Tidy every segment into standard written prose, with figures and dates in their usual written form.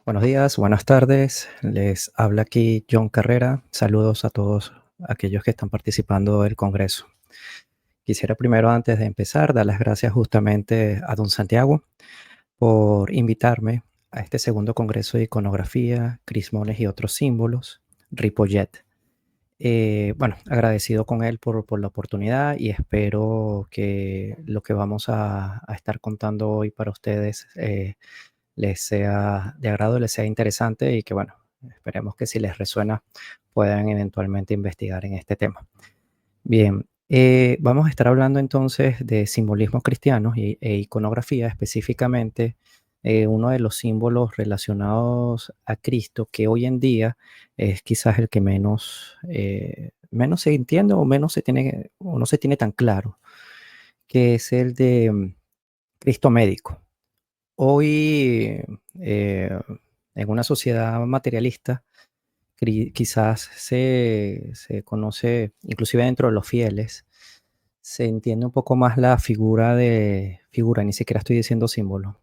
Buenos días, buenas tardes. Les habla aquí John Carrera. Saludos a todos aquellos que están participando del Congreso. Quisiera primero, antes de empezar, dar las gracias justamente a don Santiago por invitarme a este segundo Congreso de Iconografía, Crismones y otros símbolos, Ripollet. Bueno, agradecido con él por la oportunidad y espero que lo que vamos a estar contando hoy para ustedes les sea de agrado, les sea interesante y que, bueno, esperemos que si les resuena puedan eventualmente investigar en este tema. Bien, vamos a estar hablando entonces de simbolismos cristianos e iconografía, específicamente uno de los símbolos relacionados a Cristo que hoy en día es quizás el que menos se entiende o menos se tiene, o no se tiene tan claro, que es el de Cristo médico. Hoy, en una sociedad materialista, quizás se conoce, inclusive dentro de los fieles, se entiende un poco más la figura, ni siquiera estoy diciendo símbolo,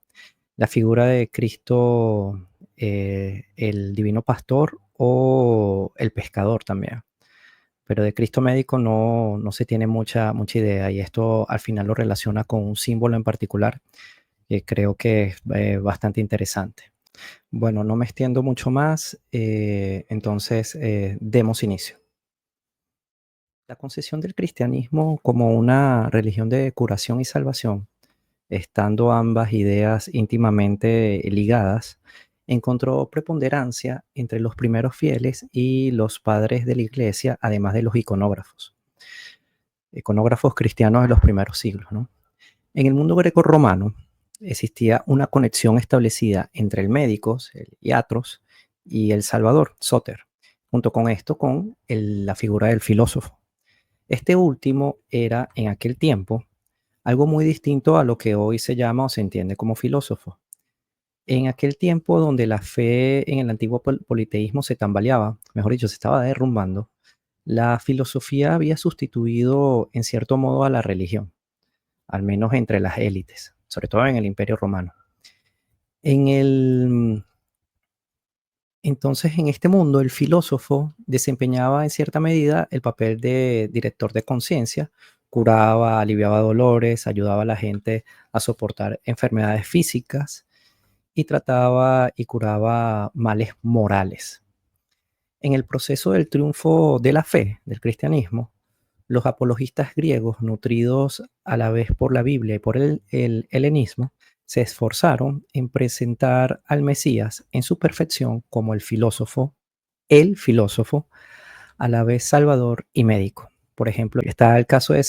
la figura de Cristo, el divino pastor o el pescador también. Pero de Cristo médico no se tiene mucha idea y esto al final lo relaciona con un símbolo en particular que creo que es bastante interesante. Bueno, no me extiendo mucho más, entonces demos inicio. La concesión del cristianismo como una religión de curación y salvación, estando ambas ideas íntimamente ligadas, encontró preponderancia entre los primeros fieles y los padres de la iglesia, además de los iconógrafos cristianos de los primeros siglos, ¿no? En el mundo greco-romano existía una conexión establecida entre el médicos, el iatros, y el salvador, Soter, junto con esto con la figura del filósofo. Este último era en aquel tiempo algo muy distinto a lo que hoy se llama o se entiende como filósofo. En aquel tiempo donde la fe en el antiguo politeísmo se tambaleaba, mejor dicho, se estaba derrumbando, la filosofía había sustituido en cierto modo a la religión, al menos entre las élites, sobre todo en el Imperio Romano. En el, entonces, en este mundo, el filósofo desempeñaba en cierta medida el papel de director de conciencia, curaba, aliviaba dolores, ayudaba a la gente a soportar enfermedades físicas y trataba y curaba males morales. En el proceso del triunfo de la fe, del cristianismo, los apologistas griegos, nutridos a la vez por la Biblia y por el helenismo, se esforzaron en presentar al Mesías en su perfección como el filósofo, a la vez salvador y médico. Por ejemplo, está el caso de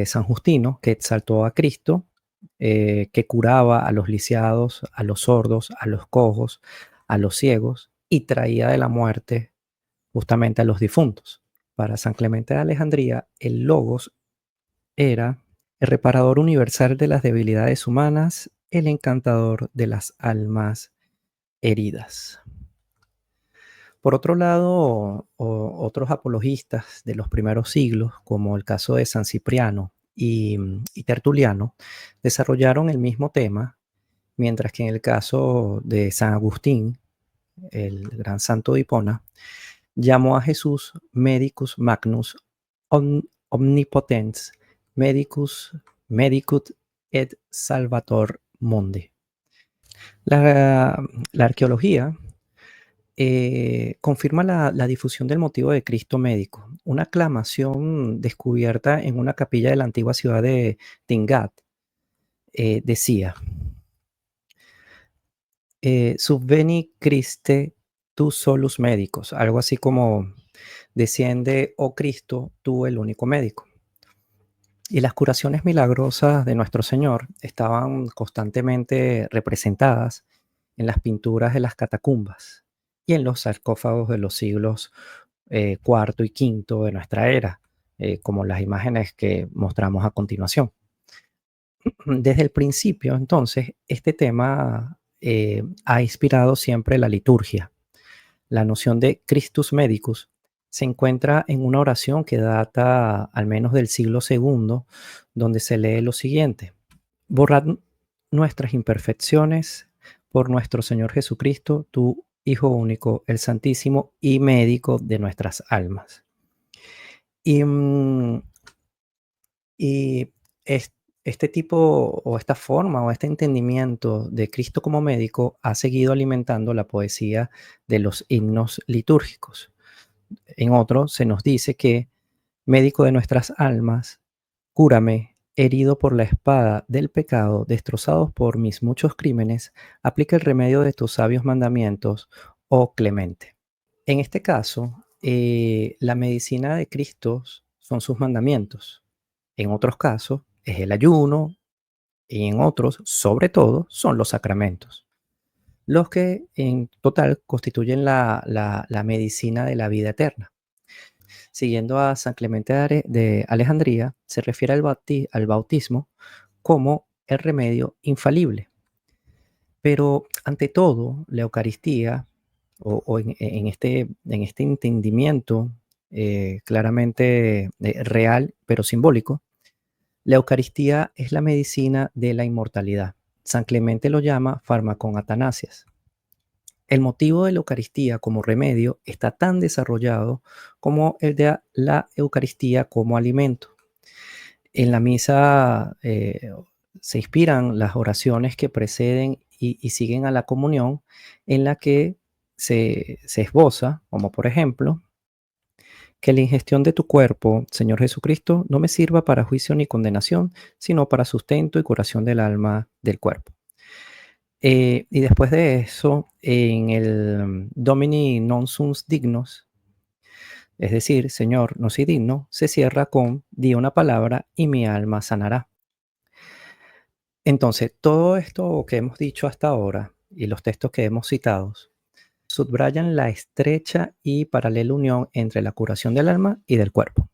San Justino, que exaltó a Cristo, que curaba a los lisiados, a los sordos, a los cojos, a los ciegos y traía de la muerte justamente a los difuntos. Para San Clemente de Alejandría, el Logos era el reparador universal de las debilidades humanas, el encantador de las almas heridas. Por otro lado, otros apologistas de los primeros siglos, como el caso de San Cipriano y Tertuliano, desarrollaron el mismo tema, mientras que en el caso de San Agustín, el gran santo de Hipona, llamó a Jesús Medicus Magnus Omnipotens Medicut et Salvator Mundi. La arqueología confirma la difusión del motivo de Cristo médico. Una aclamación descubierta en una capilla de la antigua ciudad de Tingat decía: Subveni Christe tu solus medicus, algo así como desciende, oh Cristo, tú el único médico. Y las curaciones milagrosas de nuestro Señor estaban constantemente representadas en las pinturas de las catacumbas y en los sarcófagos de los siglos cuarto y quinto de nuestra era, como las imágenes que mostramos a continuación. Desde el principio, entonces, este tema ha inspirado siempre la liturgia. La noción de Christus Medicus se encuentra en una oración que data al menos del siglo segundo, donde se lee lo siguiente: borrad nuestras imperfecciones por nuestro Señor Jesucristo, tu Hijo único, el Santísimo y médico de nuestras almas. Y, y es- este tipo o esta forma o este entendimiento de Cristo como médico ha seguido alimentando la poesía de los himnos litúrgicos. En otro se nos dice que médico de nuestras almas, cúrame, herido por la espada del pecado, destrozados por mis muchos crímenes, aplica el remedio de tus sabios mandamientos, oh clemente. En este caso, la medicina de Cristo son sus mandamientos. En otros casos, es el ayuno y en otros, sobre todo, son los sacramentos, los que en total constituyen la medicina de la vida eterna. Siguiendo a San Clemente de Alejandría, se refiere al bautismo como el remedio infalible. Pero ante todo, la Eucaristía, o en este entendimiento claramente real, pero simbólico, la Eucaristía es la medicina de la inmortalidad. San Clemente lo llama fármacon Athanasias. El motivo de la Eucaristía como remedio está tan desarrollado como el de la Eucaristía como alimento. En la misa se inspiran las oraciones que preceden y siguen a la comunión, en la que se esboza, como por ejemplo, que la ingestión de tu cuerpo, Señor Jesucristo, no me sirva para juicio ni condenación, sino para sustento y curación del alma del cuerpo. Y después de eso, en el Domini non sumus dignus, es decir, Señor, no soy digno, se cierra con, di una palabra y mi alma sanará. Entonces, todo esto que hemos dicho hasta ahora y los textos que hemos citado subrayan la estrecha y paralela unión entre la curación del alma y del cuerpo.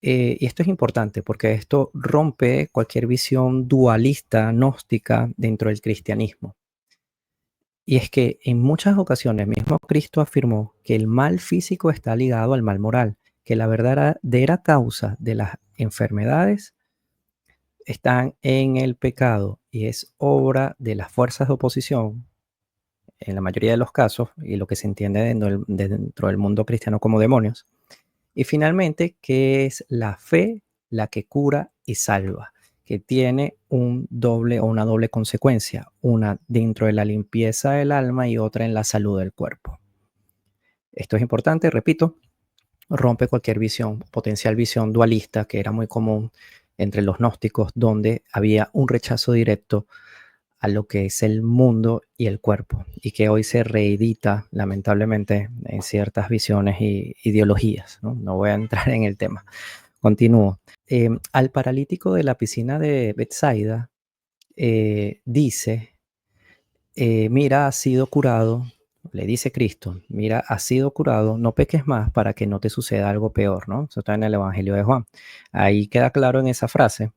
Y esto es importante porque esto rompe cualquier visión dualista, gnóstica dentro del cristianismo. Y es que en muchas ocasiones mismo Cristo afirmó que el mal físico está ligado al mal moral, que la verdadera causa de las enfermedades están en el pecado y es obra de las fuerzas de oposición, en la mayoría de los casos, y lo que se entiende dentro del mundo cristiano como demonios. Y finalmente, que es la fe la que cura y salva, que tiene un doble o una doble consecuencia, una dentro de la limpieza del alma y otra en la salud del cuerpo. Esto es importante, repito, rompe cualquier visión, potencial visión dualista que era muy común entre los gnósticos, donde había un rechazo directo a lo que es el mundo y el cuerpo, y que hoy se reedita lamentablemente en ciertas visiones y ideologías. No voy a entrar en el tema. Continúo. Al paralítico de la piscina de Bethsaida dice, mira, has sido curado, le dice Cristo, mira, has sido curado, no peques más para que no te suceda algo peor, ¿no? Eso está en el Evangelio de Juan. Ahí queda claro en esa frase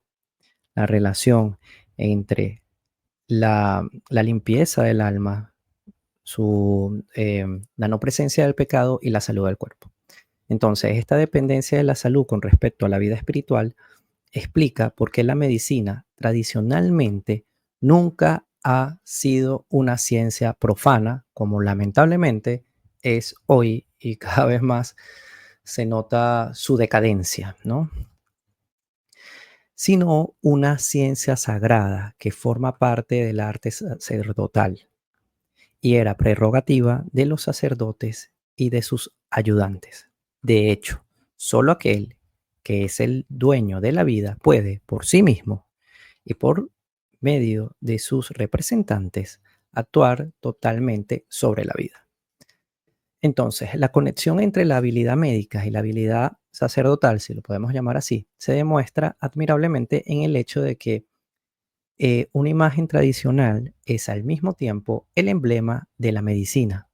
la relación entre la limpieza del alma, la no presencia del pecado y la salud del cuerpo. Entonces, esta dependencia de la salud con respecto a la vida espiritual explica por qué la medicina tradicionalmente nunca ha sido una ciencia profana, como lamentablemente es hoy y cada vez más se nota su decadencia, ¿no? Sino una ciencia sagrada que forma parte del arte sacerdotal y era prerrogativa de los sacerdotes y de sus ayudantes. De hecho, solo aquel que es el dueño de la vida puede, por sí mismo y por medio de sus representantes, actuar totalmente sobre la vida. Entonces, la conexión entre la habilidad médica y la habilidad sacerdotal, si lo podemos llamar así, se demuestra admirablemente en el hecho de que una imagen tradicional es al mismo tiempo el emblema de la medicina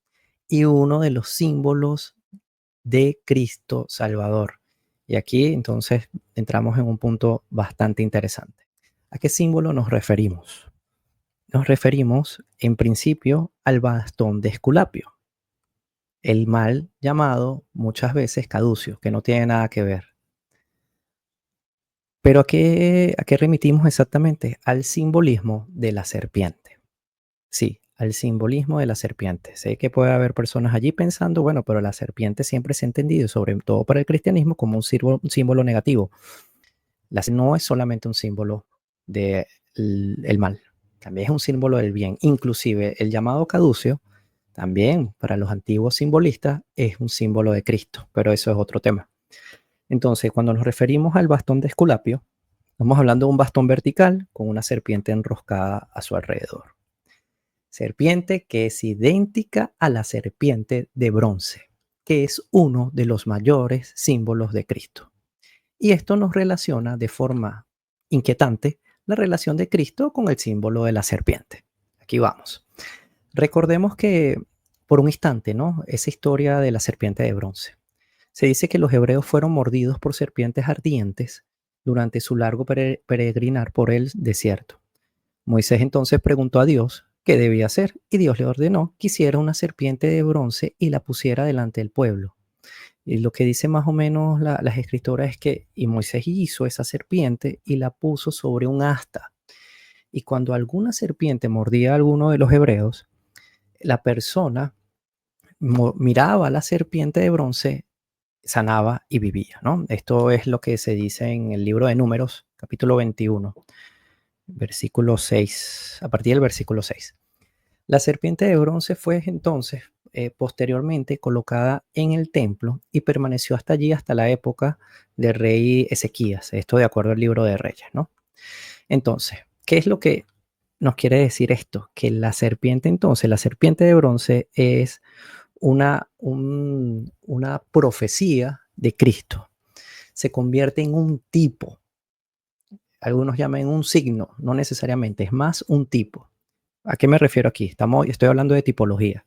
y uno de los símbolos de Cristo Salvador. Y aquí entonces entramos en un punto bastante interesante. ¿A qué símbolo nos referimos? Nos referimos en principio al bastón de Esculapio, el mal llamado muchas veces caducio, que no tiene nada que ver. Pero a qué remitimos exactamente? Al simbolismo de la serpiente. Sí, al simbolismo de la serpiente. Sé que puede haber personas allí pensando, bueno, pero la serpiente siempre se ha entendido, sobre todo para el cristianismo, como un símbolo negativo. No es solamente un símbolo del el mal, también es un símbolo del bien. Inclusive el llamado caduceo, también para los antiguos simbolistas, es un símbolo de Cristo, pero eso es otro tema. Entonces, cuando nos referimos al bastón de Esculapio, estamos hablando de un bastón vertical con una serpiente enroscada a su alrededor. Serpiente que es idéntica a la serpiente de bronce, que es uno de los mayores símbolos de Cristo. Y esto nos relaciona de forma inquietante la relación de Cristo con el símbolo de la serpiente. Aquí vamos. Recordemos que por un instante, ¿no? Esa historia de la serpiente de bronce. Se dice que los hebreos fueron mordidos por serpientes ardientes durante su largo peregrinar por el desierto. Moisés entonces preguntó a Dios qué debía hacer y Dios le ordenó que hiciera una serpiente de bronce y la pusiera delante del pueblo. Y lo que dice más o menos las escritoras es que y Moisés hizo esa serpiente y la puso sobre un asta. Y cuando alguna serpiente mordía a alguno de los hebreos, la persona miraba a la serpiente de bronce, sanaba y vivía, ¿no? Esto es lo que se dice en el libro de Números, capítulo 21, versículo 6, a partir del versículo 6. La serpiente de bronce fue entonces posteriormente colocada en el templo y permaneció hasta allí hasta la época del rey Ezequías, esto de acuerdo al libro de Reyes, ¿no? Entonces, ¿qué es lo que nos quiere decir esto? Que la serpiente entonces, la serpiente de bronce es una profecía de Cristo. Se convierte en un tipo, algunos llaman un signo, no necesariamente, es más un tipo. ¿A qué me refiero aquí? Estoy hablando de tipología,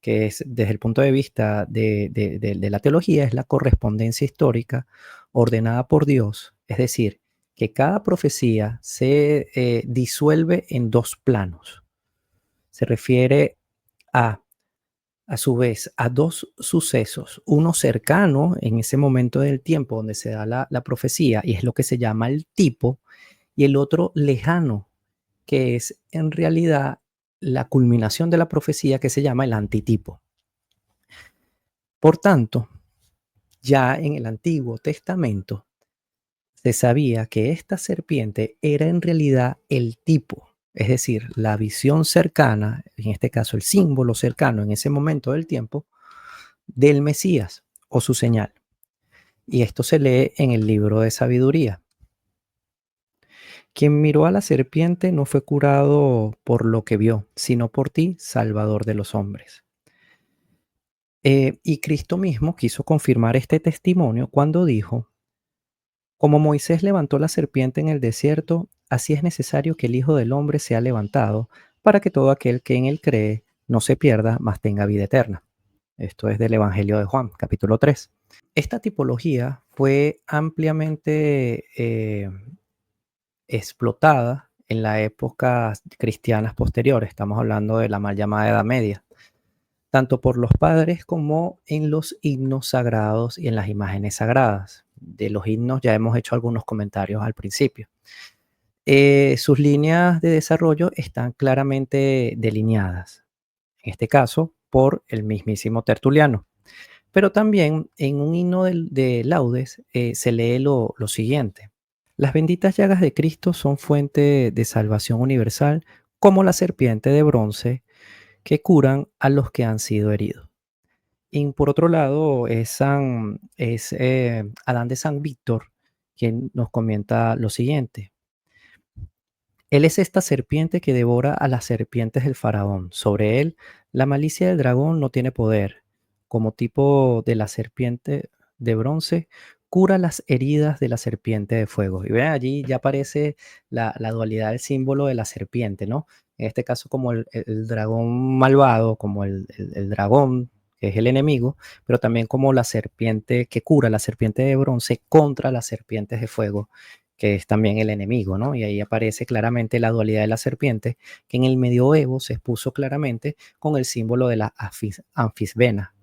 que es desde el punto de vista de la teología, es la correspondencia histórica ordenada por Dios, es decir, que cada profecía se disuelve en dos planos. Se refiere a su vez, a dos sucesos, uno cercano en ese momento del tiempo donde se da la profecía y es lo que se llama el tipo, y el otro lejano, que es en realidad la culminación de la profecía que se llama el antitipo. Por tanto, ya en el Antiguo Testamento se sabía que esta serpiente era en realidad el tipo, es decir, la visión cercana, en este caso el símbolo cercano en ese momento del tiempo, del Mesías o su señal. Y esto se lee en el libro de sabiduría. Quien miró a la serpiente no fue curado por lo que vio, sino por ti, Salvador de los hombres. Y Cristo mismo quiso confirmar este testimonio cuando dijo, como Moisés levantó la serpiente en el desierto, así es necesario que el Hijo del Hombre sea levantado, para que todo aquel que en él cree no se pierda, mas tenga vida eterna. Esto es del Evangelio de Juan, capítulo 3. Esta tipología fue ampliamente explotada en las épocas cristianas posteriores. Estamos hablando de la mal llamada Edad Media, tanto por los padres como en los himnos sagrados y en las imágenes sagradas. De los himnos ya hemos hecho algunos comentarios al principio. Sus líneas de desarrollo están claramente delineadas, en este caso por el mismísimo Tertuliano. Pero también en un himno de laudes se lee lo siguiente. Las benditas llagas de Cristo son fuente de salvación universal, como la serpiente de bronce que curan a los que han sido heridos. Y por otro lado, es Adán de San Víctor quien nos comenta lo siguiente. Él es esta serpiente que devora a las serpientes del faraón. Sobre él, la malicia del dragón no tiene poder. Como tipo de la serpiente de bronce, cura las heridas de la serpiente de fuego. Y vean, allí ya aparece la dualidad del símbolo de la serpiente, ¿no? En este caso como el dragón malvado, como el dragón que es el enemigo, pero también como la serpiente que cura, la serpiente de bronce contra las serpientes de fuego, que es también el enemigo, ¿no? Y ahí aparece claramente la dualidad de la serpiente, que en el medioevo se expuso claramente con el símbolo de la anfisbena,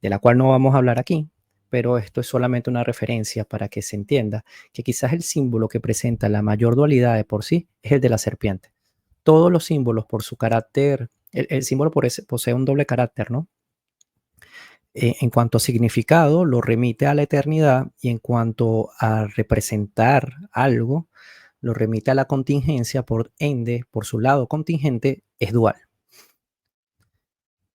de la cual no vamos a hablar aquí, pero esto es solamente una referencia para que se entienda que quizás el símbolo que presenta la mayor dualidad de por sí es el de la serpiente. todos los símbolos por su carácter, el símbolo posee un doble carácter, ¿no? En cuanto a significado, lo remite a la eternidad y en cuanto a representar algo, lo remite a la contingencia, por ende, por su lado contingente, es dual.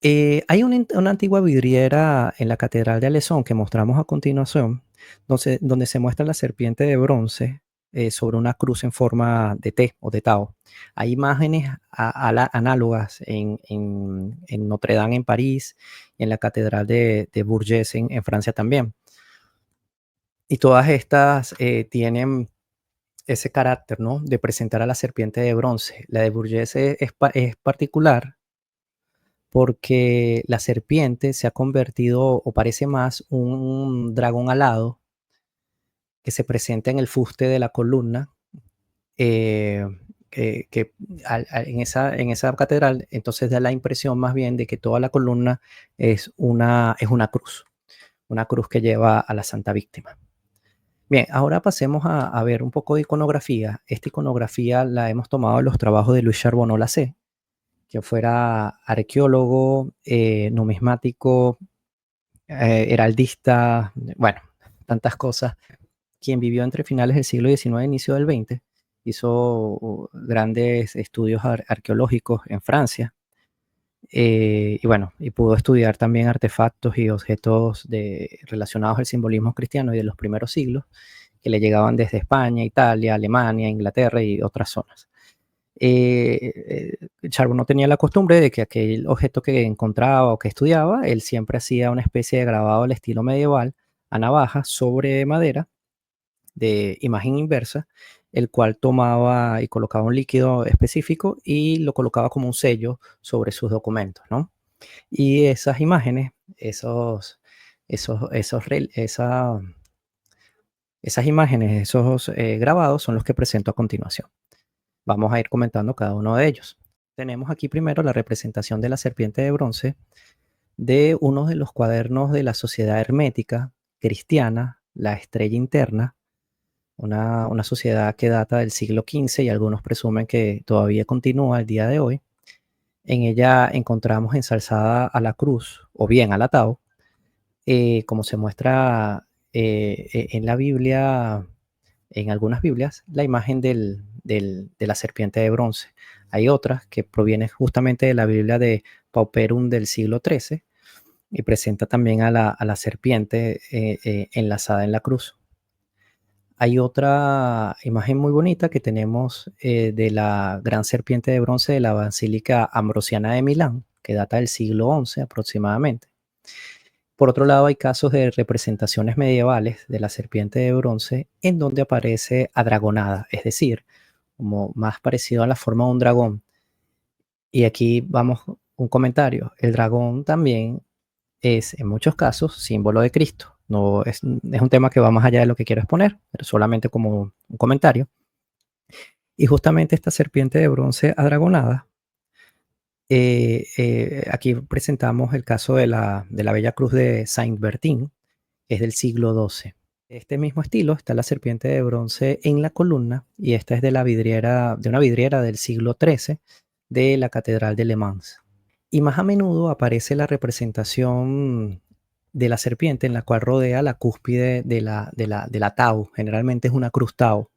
Hay una antigua vidriera en la Catedral de Alessón que mostramos a continuación, donde se muestra la serpiente de bronce sobre una cruz en forma de T o de Tao. Hay imágenes análogas en Notre Dame en París y en la Catedral de Bourges en Francia también. Y todas estas tienen ese carácter, ¿no? De presentar a la serpiente de bronce. La de Bourges es particular porque la serpiente se ha convertido o parece más un dragón alado que se presenta en el fuste de la columna, eh, que en esa catedral, entonces da la impresión más bien de que toda la columna es una cruz que lleva a la Santa Víctima. Bien, ahora pasemos a ver un poco de iconografía. Esta iconografía la hemos tomado de los trabajos de Louis Charbonneau-Lacet, que fuera arqueólogo, numismático, heraldista, bueno, tantas cosas, quien vivió entre finales del siglo XIX e inicio del XX, hizo grandes estudios arqueológicos en Francia, y bueno, y pudo estudiar también artefactos y objetos relacionados al simbolismo cristiano y de los primeros siglos, que le llegaban desde España, Italia, Alemania, Inglaterra y otras zonas. Charbonneau tenía la costumbre de que aquel objeto que encontraba o que estudiaba, él siempre hacía una especie de grabado al estilo medieval a navaja sobre madera de imagen inversa, el cual tomaba y colocaba un líquido específico y lo colocaba como un sello sobre sus documentos, ¿no? Y esas imágenes, esas imágenes, esos grabados son los que presento a continuación. Vamos a ir comentando cada uno de ellos. Tenemos aquí primero la representación de la serpiente de bronce de uno de los cuadernos de la Sociedad Hermética Cristiana, la Estrella Interna, una sociedad que data del siglo XV y algunos presumen que todavía continúa el día de hoy. En ella encontramos ensalzada a la cruz o bien al atao, como se muestra en la Biblia, en algunas Biblias, la imagen de la serpiente de bronce. Hay otras que provienen justamente de la Biblia de Pauperum del siglo XIII y presenta también a la serpiente enlazada en la cruz. Hay otra imagen muy bonita que tenemos de la gran serpiente de bronce de la Basílica Ambrosiana de Milán, que data del siglo XI aproximadamente. Por otro lado, hay casos de representaciones medievales de la serpiente de bronce en donde aparece adragonada, es decir, como más parecido a la forma de un dragón. Y aquí vamos un comentario. El dragón también es, en muchos casos, símbolo de Cristo. No es un tema que va más allá de lo que quiero exponer, pero solamente como un comentario. Y justamente esta serpiente de bronce adragonada, aquí presentamos el caso de la Bella Cruz de Saint-Bertin, que es del siglo XII. Este mismo estilo está la serpiente de bronce en la columna, y esta es de una vidriera del siglo XIII de la Catedral de Le Mans. Y más a menudo aparece la representación de la serpiente en la cual rodea la cúspide de la tau. Generalmente es una cruz tau.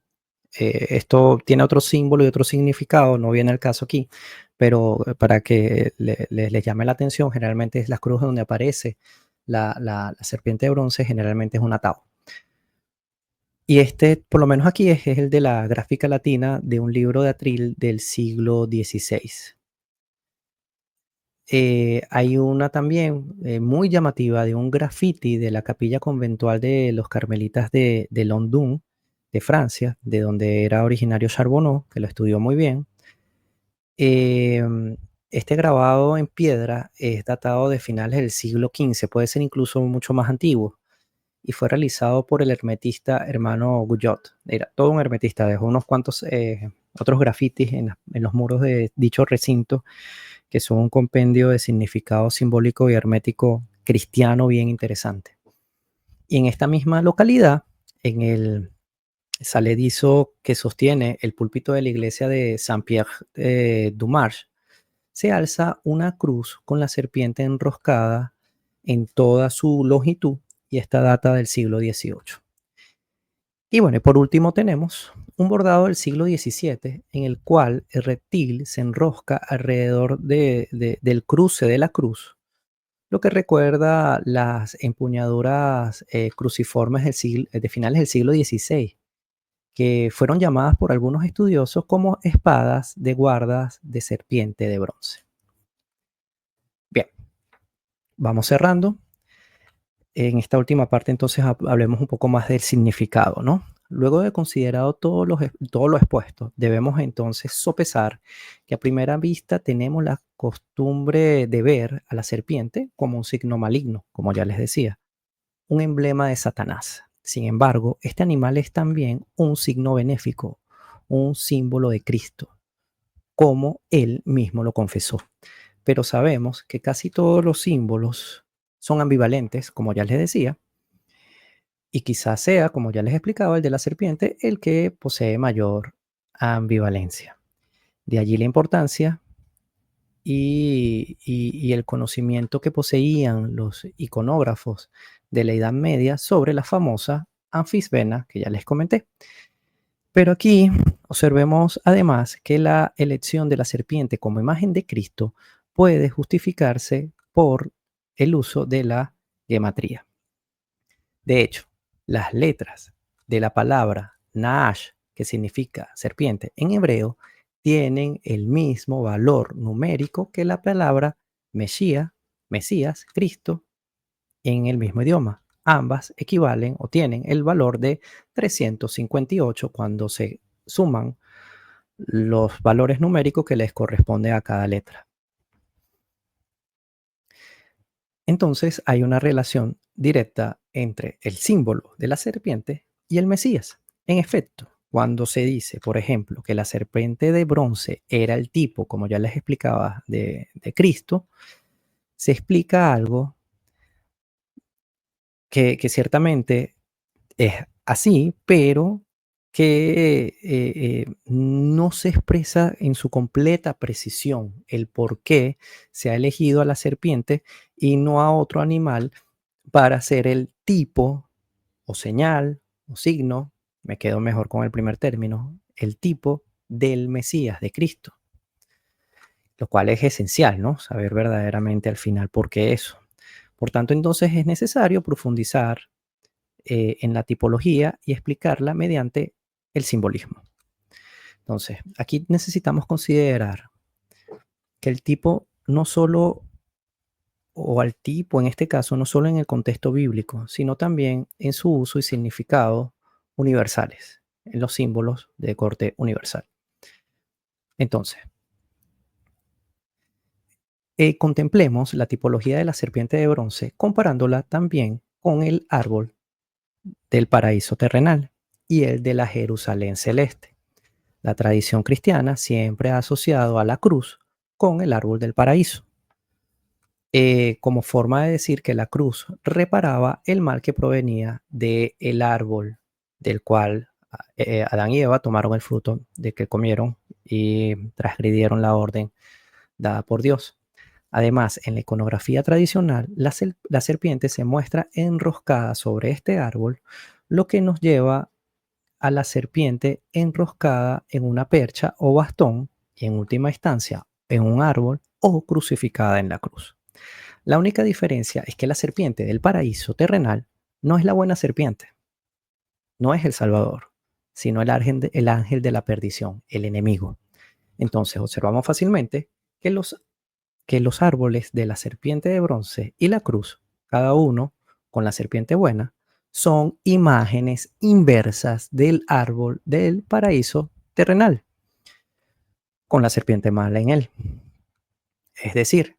Esto tiene otro símbolo y otro significado, no viene el caso aquí, pero para que les llame la atención, generalmente es la cruz donde aparece la serpiente de bronce, generalmente es una tau. Y este, por lo menos aquí, es el de la gráfica latina de un libro de atril del siglo XVI. Hay una también muy llamativa de un graffiti de la capilla conventual de los carmelitas de London, de Francia, de donde era originario Charbonneau, que lo estudió muy bien. Este grabado en piedra es datado de finales del siglo XV, puede ser incluso mucho más antiguo, y fue realizado por el hermetista hermano Guyot. Era todo un hermetista, dejó unos cuantos otros grafitis en los muros de dicho recinto, que son un compendio de significado simbólico y hermético cristiano bien interesante. Y en esta misma localidad, en el saledizo que sostiene el púlpito de la iglesia de Saint-Pierre du Marche, se alza una cruz con la serpiente enroscada en toda su longitud y esta data del siglo XVIII. Y bueno, y por último tenemos un bordado del siglo XVII en el cual el reptil se enrosca alrededor del cruce de la cruz, lo que recuerda las empuñaduras cruciformes de finales del siglo XVI, que fueron llamadas por algunos estudiosos como espadas de guardas de serpiente de bronce. Bien, vamos cerrando. En esta última parte entonces hablemos un poco más del significado, ¿no? Luego de considerado todo lo expuesto, debemos entonces sopesar que a primera vista tenemos la costumbre de ver a la serpiente como un signo maligno, como ya les decía, un emblema de Satanás. Sin embargo, este animal es también un signo benéfico, un símbolo de Cristo, como él mismo lo confesó. Pero sabemos que casi todos los símbolos son ambivalentes, como ya les decía, y quizás sea, como ya les explicaba, el de la serpiente el que posee mayor ambivalencia. De allí la importancia y el conocimiento que poseían los iconógrafos de la Edad Media sobre la famosa anfisbena que ya les comenté. Pero aquí observemos además que la elección de la serpiente como imagen de Cristo puede justificarse por el uso de la gematría. De hecho, las letras de la palabra Naash, que significa serpiente en hebreo, tienen el mismo valor numérico que la palabra Mesías, Cristo, en el mismo idioma. Ambas equivalen o tienen el valor de 358 cuando se suman los valores numéricos que les corresponde a cada letra. Entonces hay una relación directa entre el símbolo de la serpiente y el Mesías. En efecto, cuando se dice, por ejemplo, que la serpiente de bronce era el tipo, como ya les explicaba, de Cristo, se explica algo que ciertamente es así, pero que no se expresa en su completa precisión el por qué se ha elegido a la serpiente y no a otro animal para ser el tipo o señal o signo, me quedo mejor con el primer término, el tipo del Mesías, de Cristo, lo cual es esencial, ¿no? Saber verdaderamente al final por qué eso. Por tanto, entonces es necesario profundizar en la tipología y explicarla mediante el simbolismo. Entonces, aquí necesitamos considerar que el tipo no solo, o al tipo en este caso, no solo en el contexto bíblico, sino también en su uso y significado universales, en los símbolos de corte universal. Entonces, contemplemos la tipología de la serpiente de bronce comparándola también con el árbol del paraíso terrenal y el de la Jerusalén celeste. La tradición cristiana siempre ha asociado a la cruz con el árbol del paraíso, como forma de decir que la cruz reparaba el mal que provenía del árbol del cual Adán y Eva tomaron el fruto de que comieron y transgredieron la orden dada por Dios. Además, en la iconografía tradicional, la serpiente se muestra enroscada sobre este árbol, lo que nos lleva a la serpiente enroscada en una percha o bastón y en última instancia en un árbol o crucificada en la cruz. La única diferencia es que la serpiente del paraíso terrenal no es la buena serpiente, no es el Salvador, sino el ángel de la perdición, el enemigo. Entonces observamos fácilmente que los árboles de la serpiente de bronce y la cruz, cada uno con la serpiente buena, son imágenes inversas del árbol del paraíso terrenal, con la serpiente mala en él. Es decir,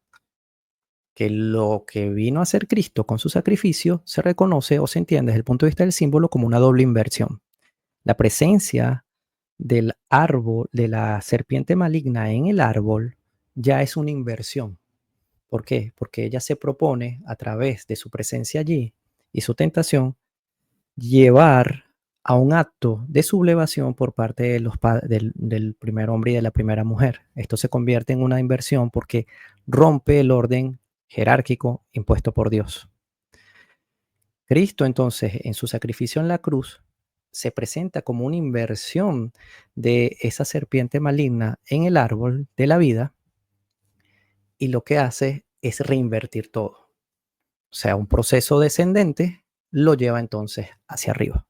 que lo que vino a ser Cristo con su sacrificio se reconoce o se entiende desde el punto de vista del símbolo como una doble inversión. La presencia del árbol, de la serpiente maligna en el árbol, ya es una inversión. ¿Por qué? Porque ella se propone, a través de su presencia allí y su tentación, llevar a un acto de sublevación por parte de del primer hombre y de la primera mujer. Esto se convierte en una inversión porque rompe el orden jerárquico impuesto por Dios. Cristo entonces en su sacrificio en la cruz se presenta como una inversión de esa serpiente maligna en el árbol de la vida y lo que hace es reinvertir todo. O sea, un proceso descendente lo lleva entonces hacia arriba.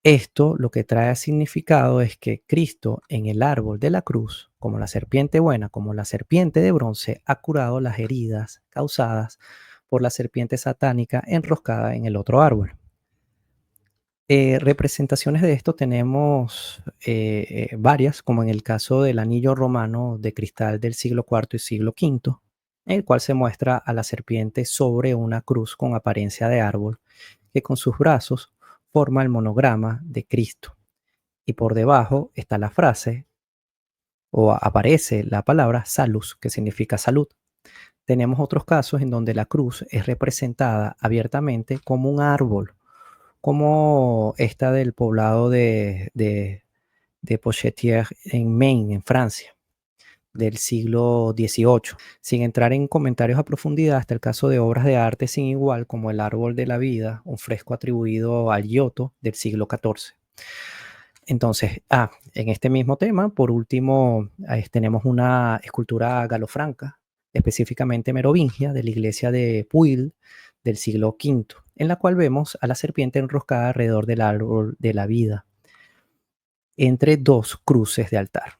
Esto lo que trae significado es que Cristo en el árbol de la cruz, como la serpiente buena, como la serpiente de bronce, ha curado las heridas causadas por la serpiente satánica enroscada en el otro árbol. Representaciones de esto tenemos varias, como en el caso del anillo romano de cristal del siglo IV y siglo V, en el cual se muestra a la serpiente sobre una cruz con apariencia de árbol, que con sus brazos forma el monograma de Cristo. Y por debajo está la frase o aparece la palabra salus, que significa salud. Tenemos otros casos en donde la cruz es representada abiertamente como un árbol, como esta del poblado de Pochetiers en Maine, en Francia, del siglo XVIII. Sin entrar en comentarios a profundidad, hasta el caso de obras de arte sin igual, como el Árbol de la Vida, un fresco atribuido al Giotto del siglo XIV. Entonces, en este mismo tema, por último, tenemos una escultura galofranca, específicamente merovingia, de la iglesia de Puy del siglo V, en la cual vemos a la serpiente enroscada alrededor del árbol de la vida, entre dos cruces de altar.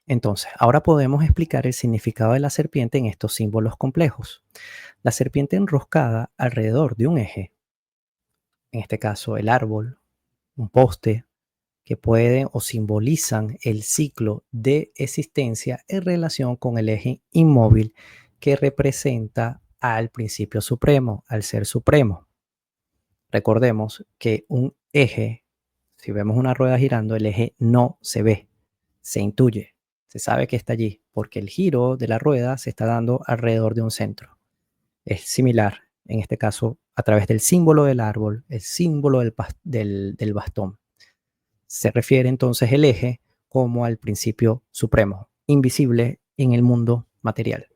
Entonces, ahora podemos explicar el significado de la serpiente en estos símbolos complejos. La serpiente enroscada alrededor de un eje, en este caso el árbol, un poste, que pueden o simbolizan el ciclo de existencia en relación con el eje inmóvil que representa al principio supremo, al ser supremo. Recordemos que un eje, si vemos una rueda girando, el eje no se ve, se intuye, se sabe que está allí, porque el giro de la rueda se está dando alrededor de un centro. Es similar, en este caso, a través del símbolo del árbol, el símbolo del bastón. Se refiere entonces el eje como al principio supremo, invisible en el mundo material.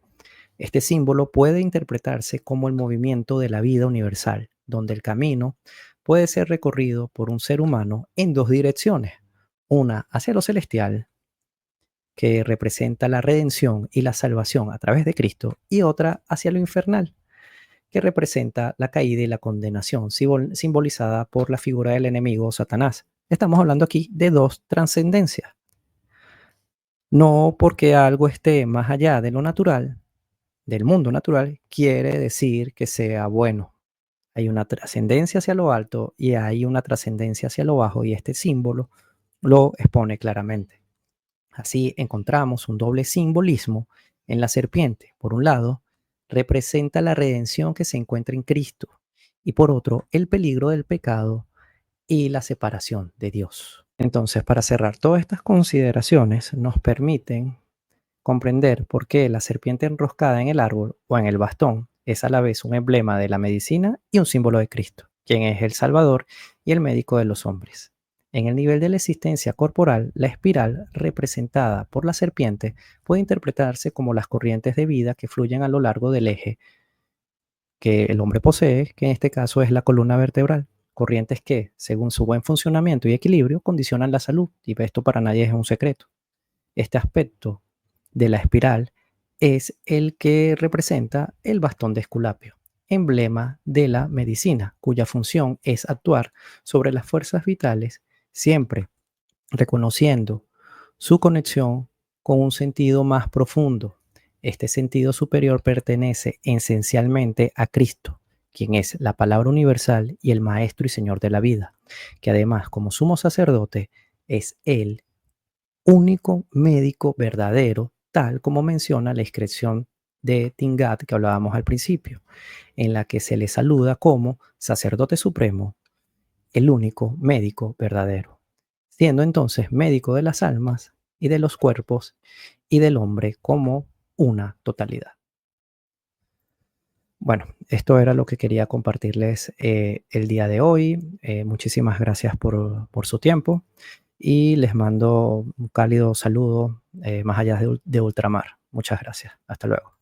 Este símbolo puede interpretarse como el movimiento de la vida universal, donde el camino puede ser recorrido por un ser humano en dos direcciones, una hacia lo celestial, que representa la redención y la salvación a través de Cristo, y otra hacia lo infernal, que representa la caída y la condenación, simbolizada por la figura del enemigo Satanás. Estamos hablando aquí de dos trascendencias. No porque algo esté más allá de lo natural, del mundo natural, quiere decir que sea bueno. Hay una trascendencia hacia lo alto y hay una trascendencia hacia lo bajo, y este símbolo lo expone claramente. Así encontramos un doble simbolismo en la serpiente. Por un lado, representa la redención que se encuentra en Cristo, y por otro, el peligro del pecado y la separación de Dios. Entonces, para cerrar, todas estas consideraciones nos permiten comprender por qué la serpiente enroscada en el árbol o en el bastón es a la vez un emblema de la medicina y un símbolo de Cristo, quien es el Salvador y el médico de los hombres. En el nivel de la existencia corporal, la espiral representada por la serpiente puede interpretarse como las corrientes de vida que fluyen a lo largo del eje que el hombre posee, que en este caso es la columna vertebral. Corrientes que, según su buen funcionamiento y equilibrio, condicionan la salud, y esto para nadie es un secreto. Este aspecto de la espiral es el que representa el bastón de Esculapio, emblema de la medicina, cuya función es actuar sobre las fuerzas vitales, siempre reconociendo su conexión con un sentido más profundo. Este sentido superior pertenece esencialmente a Cristo, quien es la palabra universal y el Maestro y Señor de la vida, que además, como sumo sacerdote, es el único médico verdadero, tal como menciona la inscripción de Tingat que hablábamos al principio, en la que se le saluda como sacerdote supremo, el único médico verdadero, siendo entonces médico de las almas y de los cuerpos y del hombre como una totalidad. Bueno, esto era lo que quería compartirles el día de hoy. Muchísimas gracias por su tiempo y les mando un cálido saludo más allá de ultramar. Muchas gracias. Hasta luego.